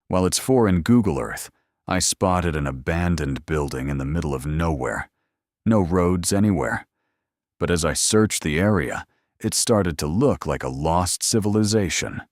While it's 4 in Google Earth, I spotted an abandoned building in the middle of nowhere. No roads anywhere. But as I searched the area, it started to look like a lost civilization.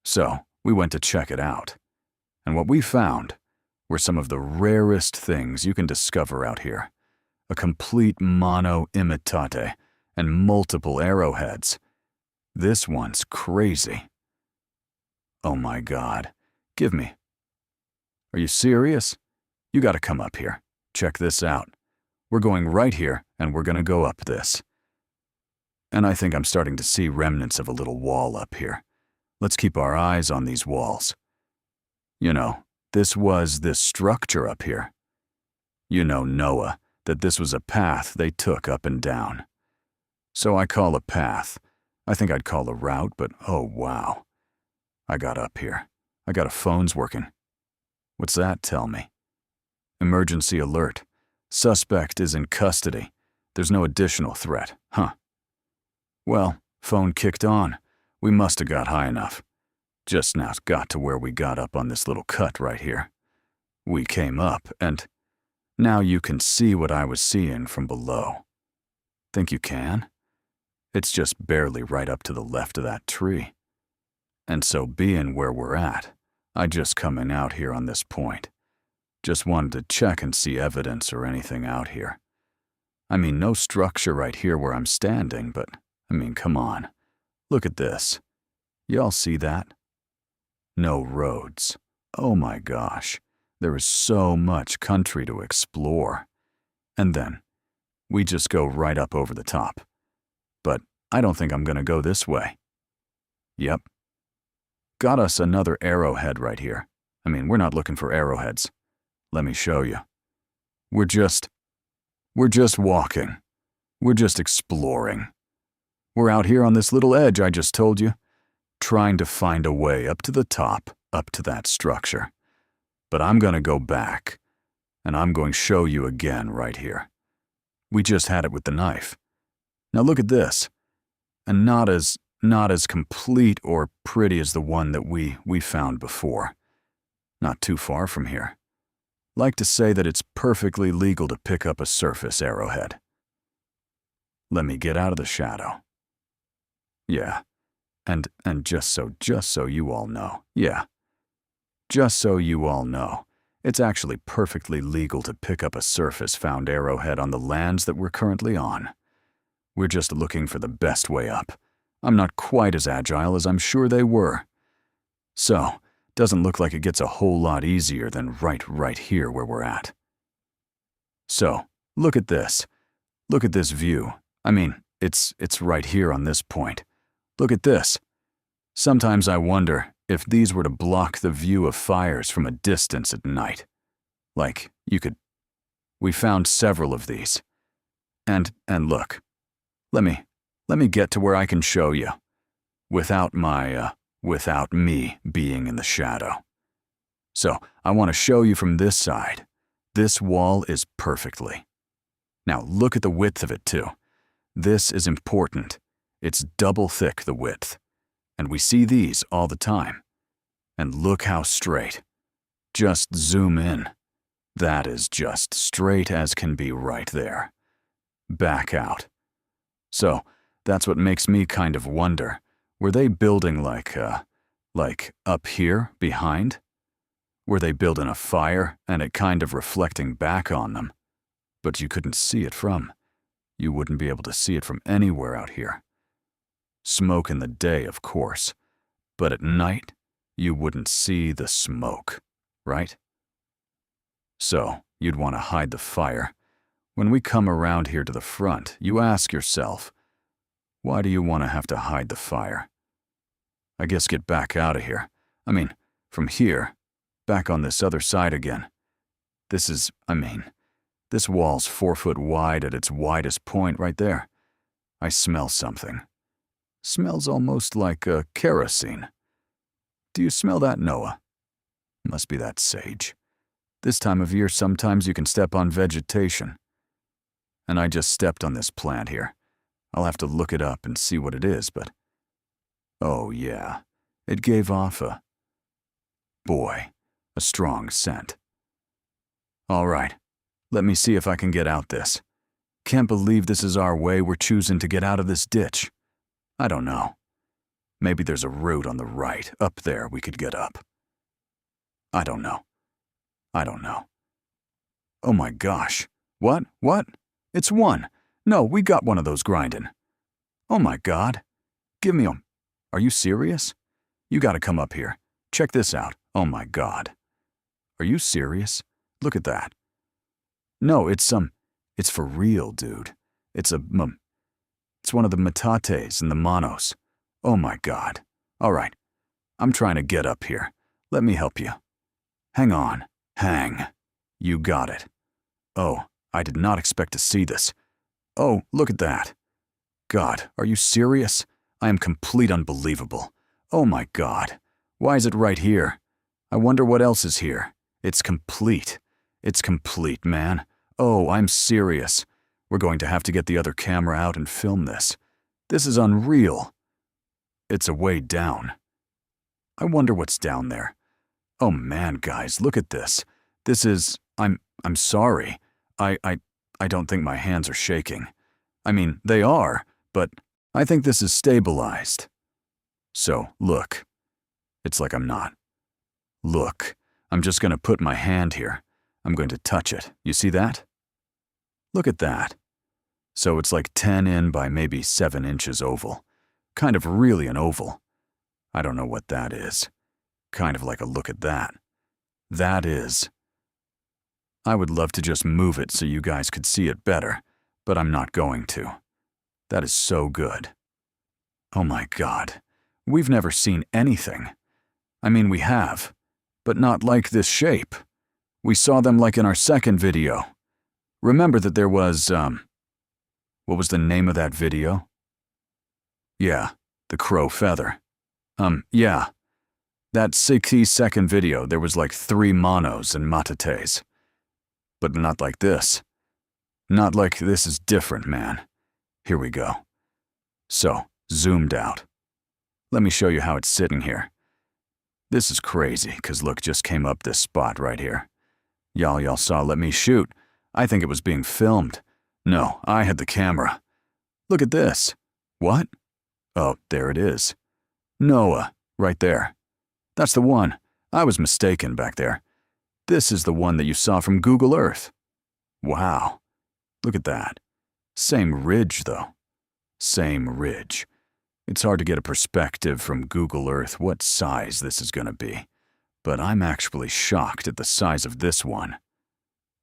So we went to check it out. And what we found were some of the rarest things you can discover out here. A complete mono imitate and multiple arrowheads. This one's crazy. Oh my God. Give me. Are you serious? You gotta come up here. Check this out. We're going right here, and we're gonna go up this. And I think I'm starting to see remnants of a little wall up here. Let's keep our eyes on these walls. You know, this was this structure up here. You know, Noah, that this was a path they took up and down. So I call a path. I think I'd call a route, but oh wow. I got up here. I got a phone's working. What's that tell me? Emergency alert. Suspect is in custody. There's no additional threat, huh? Well, phone kicked on. We must have got high enough. Just now got to where we got up on this little cut right here. We came up, and now you can see what I was seeing from below. Think you can? It's just barely right up to the left of that tree. And so being where we're at, I just coming out here on this point. Just wanted to check and see evidence or anything out here. I mean, no structure right here where I'm standing, but, I mean, come on. Look at this. Y'all see that? No roads. Oh my gosh. There is so much country to explore. And then, we just go right up over the top. But I don't think I'm gonna go this way. Yep. Got us another arrowhead right here. I mean, we're not looking for arrowheads. Let me show you. We're just walking. We're just exploring. We're out here on this little edge I just told you, trying to find a way up to the top, up to that structure. But I'm gonna go back, and I'm going to show you again right here. We just had it with the knife. Now look at this. And not as complete or pretty as the one that we found before. Not too far from here. Like to say that it's perfectly legal to pick up a surface arrowhead. Let me get out of the shadow. Yeah. And just so you all know. Yeah. Just so you all know, it's actually perfectly legal to pick up a surface found arrowhead on the lands that we're currently on. We're just looking for the best way up. I'm not quite as agile as I'm sure they were. So, doesn't look like it gets a whole lot easier than right here where we're at. So, look at this. Look at this view. I mean, it's right here on this point. Look at this. Sometimes I wonder if these were to block the view of fires from a distance at night. Like, we found several of these. And look, let me get to where I can show you, without me being in the shadow. So, I want to show you from this side. This wall is perfectly. Now, look at the width of it, too. This is important. It's double thick, the width. And we see these all the time. And look how straight. Just zoom in. That is just straight as can be right there. Back out. So, that's what makes me kind of wonder. Were they building like up here, behind? Were they building a fire and it kind of reflecting back on them? But you couldn't see it from. You wouldn't be able to see it from anywhere out here. Smoke in the day, of course. But at night, you wouldn't see the smoke, right? So, you'd want to hide the fire. When we come around here to the front, you ask yourself, why do you want to have to hide the fire? I guess get back out of here. I mean, from here, back on this other side again. This wall's 4 foot wide at its widest point right there. I smell something. Smells almost like kerosene. Do you smell that, Noah? Must be that sage. This time of year, sometimes you can step on vegetation. And I just stepped on this plant here. I'll have to look it up and see what it is, but... Oh, yeah. It gave off Boy, a strong scent. All right, let me see if I can get out this. Can't believe this is our way we're choosing to get out of this ditch. I don't know. Maybe there's a route on the right, up there we could get up. I don't know. Oh my gosh. What? It's one. No, we got one of those grinding. Oh my God. Give me 'em. Are you serious? You gotta come up here. Check this out. Oh my God. Are you serious? Look at that. No, it's for real, dude. It's one of the metates and the monos. Oh my God. All right. I'm trying to get up here. Let me help you. Hang on. Hang. You got it. Oh, I did not expect to see this. Oh, look at that. God, are you serious? I am complete unbelievable. Oh my God. Why is it right here? I wonder what else is here. It's complete. It's complete, man. Oh, I'm serious. We're going to have to get the other camera out and film this. This is unreal. It's a way down. I wonder what's down there. Oh man, guys, look at this. This is, I'm sorry. I don't think my hands are shaking. I mean, they are, but I think this is stabilized. So, look. It's like I'm not. Look, I'm just gonna put my hand here. I'm going to touch it. You see that? Look at that. So it's like 10 in by maybe 7 inches oval. Kind of really an oval. I don't know what that is. Kind of like a look at that. That is. I would love to just move it so you guys could see it better, but I'm not going to. That is so good. Oh my God. We've never seen anything. I mean, we have, but not like this shape. We saw them like in our second video. Remember that there was, what was the name of that video? Yeah, the crow feather. Yeah. That 60-second video, there was like 3 monos and matates. But not like this. Not like this is different, man. Here we go. So, zoomed out. Let me show you how it's sitting here. This is crazy, 'cause look, just came up this spot right here. Y'all saw let me shoot. I think it was being filmed. No, I had the camera. Look at this. What? Oh, there it is. Noah, right there. That's the one. I was mistaken back there. This is the one that you saw from Google Earth. Wow. Look at that. Same ridge, though. Same ridge. It's hard to get a perspective from Google Earth what size this is gonna be. But I'm actually shocked at the size of this one.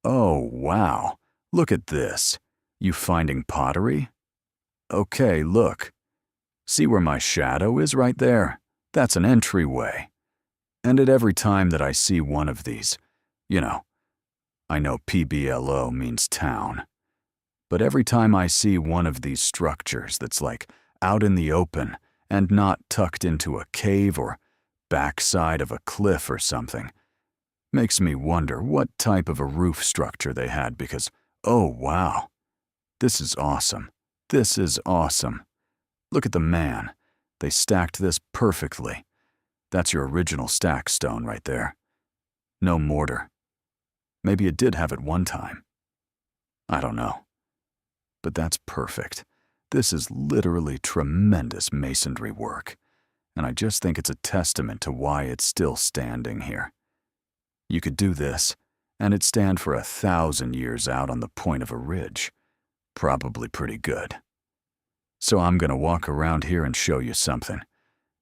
Oh, wow. Look at this. You finding pottery? Okay, look. See where my shadow is right there? That's an entryway. And at every time that I see one of these, you know, I know PBLO means town. But every time I see one of these structures that's like out in the open and not tucked into a cave or backside of a cliff or something, makes me wonder what type of a roof structure they had because, oh wow, this is awesome. This is awesome. Look at the man. They stacked this perfectly. That's your original stack stone right there. No mortar. Maybe it did have at one time. I don't know. But that's perfect. This is literally tremendous masonry work. And I just think it's a testament to why it's still standing here. You could do this, and it'd stand for 1,000 years out on the point of a ridge. Probably pretty good. So I'm gonna walk around here and show you something.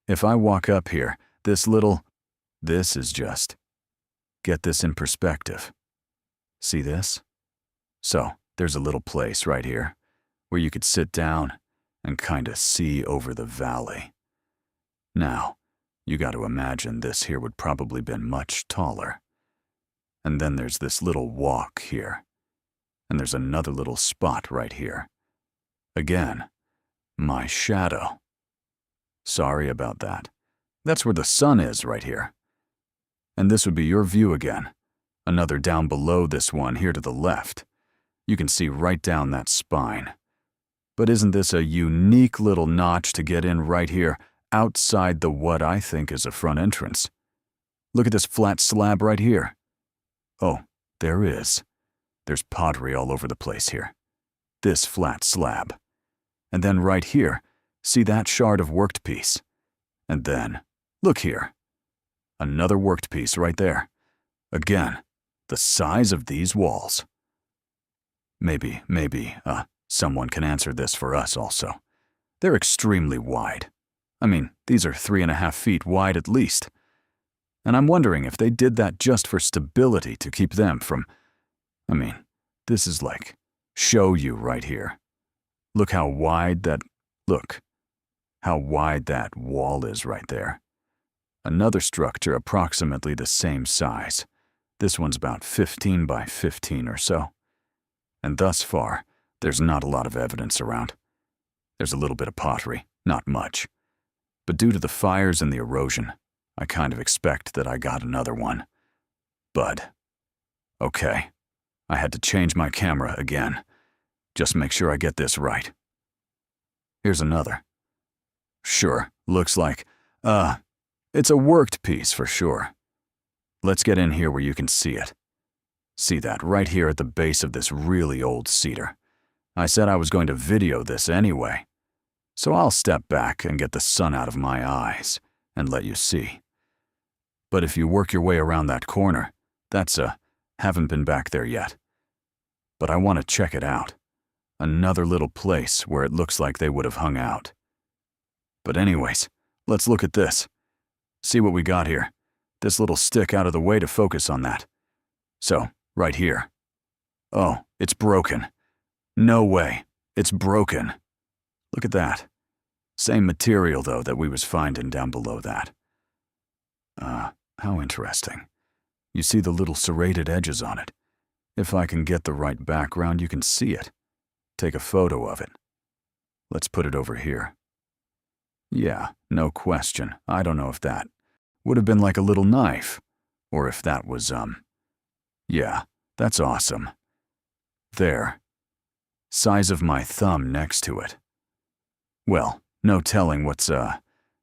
If I walk up here, this is just, get this in perspective. See this? So, there's a little place right here where you could sit down and kinda see over the valley. Now, you gotta imagine this here would probably been much taller. And then there's this little walk here. And there's another little spot right here. Again, my shadow. Sorry about that. That's where the sun is right here. And this would be your view again. Another down below this one here to the left. You can see right down that spine. But isn't this a unique little notch to get in right here outside the what I think is a front entrance? Look at this flat slab right here. Oh, there is. There's pottery all over the place here. This flat slab. And then right here, see that shard of worked piece? And then, look here. Another worked piece right there. Again, the size of these walls. Maybe, someone can answer this for us also. They're extremely wide. I mean, these are 3.5 feet wide at least. And I'm wondering if they did that just for stability to keep them from... I mean, this is like, show you right here. Look how wide that wall is right there. Another structure approximately the same size. This one's about 15 by 15 or so. And thus far, there's not a lot of evidence around. There's a little bit of pottery, not much. But due to the fires and the erosion, I kind of expect that I got another one. But, okay, I had to change my camera again. Just make sure I get this right. Here's another. Sure, looks like, it's a worked piece for sure. Let's get in here where you can see it. See that right here at the base of this really old cedar. I said I was going to video this anyway. So I'll step back and get the sun out of my eyes and let you see. But if you work your way around that corner, that's haven't been back there yet. But I want to check it out. Another little place where it looks like they would have hung out. But anyways, let's look at this. See what we got here. This little stick out of the way to focus on that. So, right here. Oh, it's broken. No way. It's broken. Look at that. Same material, though, that we was finding down below that. How interesting. You see the little serrated edges on it. If I can get the right background, you can see it. Take a photo of it. Let's put it over here. Yeah, no question. I don't know if that would have been like a little knife, or if that was, yeah, that's awesome. There. Size of my thumb next to it. Well, no telling what's,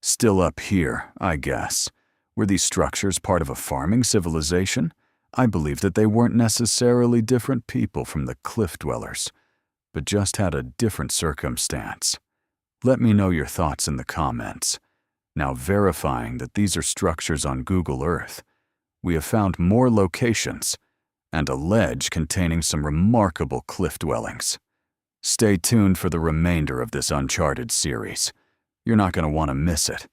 still up here, I guess. Were these structures part of a farming civilization? I believe that they weren't necessarily different people from the cliff dwellers, but just had a different circumstance. Let me know your thoughts in the comments. Now, verifying that these are structures on Google Earth, we have found more locations and a ledge containing some remarkable cliff dwellings. Stay tuned for the remainder of this Uncharted series. You're not going to want to miss it.